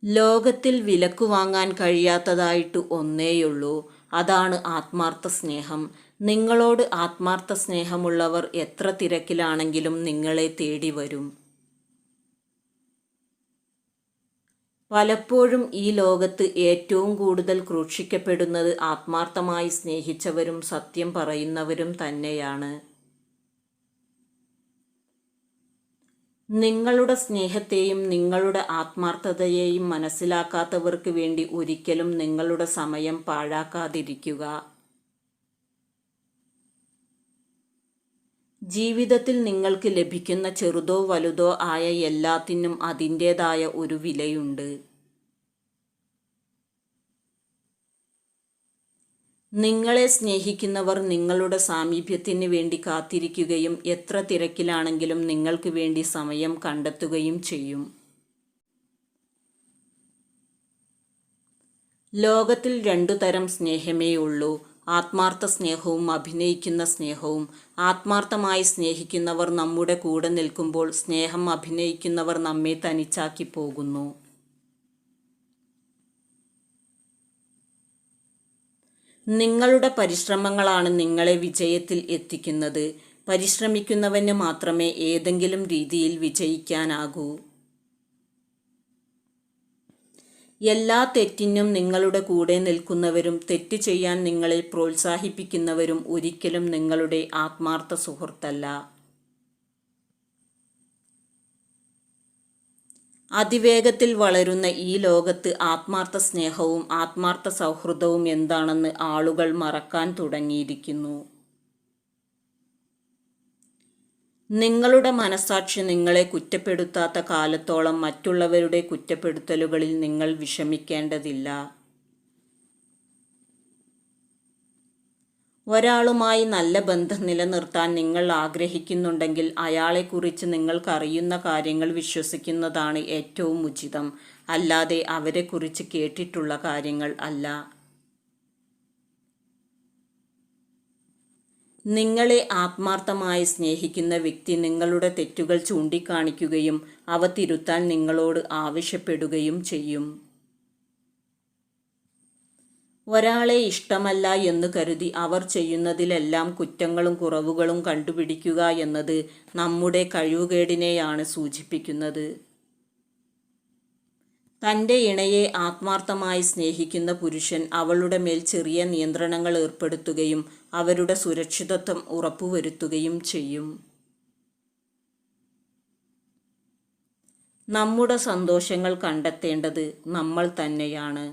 ലോകത്തിൽ വിലക്കു വാങ്ങാൻ കഴിയാത്തതായിട്ട് ഒന്നേയുള്ളൂ. അതാണ് ആത്മാർത്ഥ സ്നേഹം. നിങ്ങളോട് ആത്മാർത്ഥ സ്നേഹമുള്ളവർ എത്ര തിരക്കിലാണെങ്കിലും നിങ്ങളെ തേടി വരും. പലപ്പോഴും ഈ ലോകത്ത് ഏറ്റവും കൂടുതൽ ക്രൂശിക്കപ്പെടുന്നത് ആത്മാർത്ഥമായി സ്നേഹിച്ചവരും സത്യം പറയുന്നവരും തന്നെയാണ്. നിങ്ങളുടെ സ്നേഹത്തെയും നിങ്ങളുടെ ആത്മാർത്ഥതയെയും മനസ്സിലാക്കാത്തവർക്ക് വേണ്ടി ഒരിക്കലും നിങ്ങളുടെ സമയം പാഴാക്കാതിരിക്കുക. ജീവിതത്തിൽ നിങ്ങൾക്ക് ലഭിക്കുന്ന ചെറുതോ വലുതോ ആയ എല്ലാത്തിനും അതിൻ്റേതായ ഒരു വിലയുണ്ട്. നിങ്ങളെ സ്നേഹിക്കുന്നവർ നിങ്ങളുടെ സാമീപ്യത്തിന് വേണ്ടി കാത്തിരിക്കുകയും എത്ര തിരക്കിലാണെങ്കിലും നിങ്ങൾക്ക് വേണ്ടി സമയം കണ്ടെത്തുകയും ചെയ്യും. ലോകത്തിൽ 2 തരം സ്നേഹമേ ഉള്ളൂ: ആത്മാർത്ഥ സ്നേഹവും അഭിനയിക്കുന്ന സ്നേഹവും. ആത്മാർത്ഥമായി സ്നേഹിക്കുന്നവർ നമ്മുടെ കൂടെ നിൽക്കുമ്പോൾ സ്നേഹം അഭിനയിക്കുന്നവർ നമ്മെ തനിച്ചാക്കി പോകുന്നു. നിങ്ങളുടെ പരിശ്രമങ്ങളാണ് നിങ്ങളെ വിജയത്തിൽ എത്തിക്കുന്നത്. പരിശ്രമിക്കുന്നവന് മാത്രമേ ഏതെങ്കിലും രീതിയിൽ വിജയിക്കാനാകൂ. എല്ലാ തെറ്റിനും നിങ്ങളുടെ കൂടെ നിൽക്കുന്നവരും തെറ്റ് ചെയ്യാൻ നിങ്ങളെ പ്രോത്സാഹിപ്പിക്കുന്നവരും ഒരിക്കലും നിങ്ങളുടെ ആത്മാർത്ഥ സുഹൃത്തല്ല. അതിവേഗത്തിൽ വളരുന്ന ഈ ലോകത്ത് ആത്മാർത്ഥ സ്നേഹവും ആത്മാർത്ഥ സൗഹൃദവും എന്താണെന്ന് ആളുകൾ മറക്കാൻ തുടങ്ങിയിരിക്കുന്നു. നിങ്ങളുടെ മനസ്സാക്ഷി നിങ്ങളെ കുറ്റപ്പെടുത്താത്ത കാലത്തോളം മറ്റുള്ളവരുടെ കുറ്റപ്പെടുത്തലുകളിൽ നിങ്ങൾ വിഷമിക്കേണ്ടതില്ല. ഒരാളുമായി നല്ല ബന്ധം നിലനിർത്താൻ നിങ്ങൾ ആഗ്രഹിക്കുന്നുണ്ടെങ്കിൽ അയാളെക്കുറിച്ച് നിങ്ങൾക്കറിയുന്ന കാര്യങ്ങൾ വിശ്വസിക്കുന്നതാണ് ഏറ്റവും ഉചിതം, അല്ലാതെ അവരെക്കുറിച്ച് കേട്ടിട്ടുള്ള കാര്യങ്ങൾ അല്ല. നിങ്ങളെ ആത്മാർത്ഥമായി സ്നേഹിക്കുന്ന വ്യക്തി നിങ്ങളുടെ തെറ്റുകൾ ചൂണ്ടിക്കാണിക്കുകയും അവ തിരുത്താൻ നിങ്ങളോട് ആവശ്യപ്പെടുകയും ചെയ്യും. ഒരാളെ ഇഷ്ടമല്ല എന്ന് കരുതി അവർ ചെയ്യുന്നതിലെല്ലാം കുറ്റങ്ങളും കുറവുകളും കണ്ടുപിടിക്കുക എന്നത് നമ്മുടെ കഴിവുകേടിനെയാണ് സൂചിപ്പിക്കുന്നത്. തൻ്റെ ഇണയെ ആത്മാർത്ഥമായി സ്നേഹിക്കുന്ന പുരുഷൻ അവളുടെ മേൽ ചെറിയ നിയന്ത്രണങ്ങൾ ഏർപ്പെടുത്തുകയും അവരുടെ സുരക്ഷിതത്വം ഉറപ്പുവരുത്തുകയും ചെയ്യും. നമ്മുടെ സന്തോഷങ്ങൾ കണ്ടെത്തേണ്ടത് നമ്മൾ തന്നെയാണ്.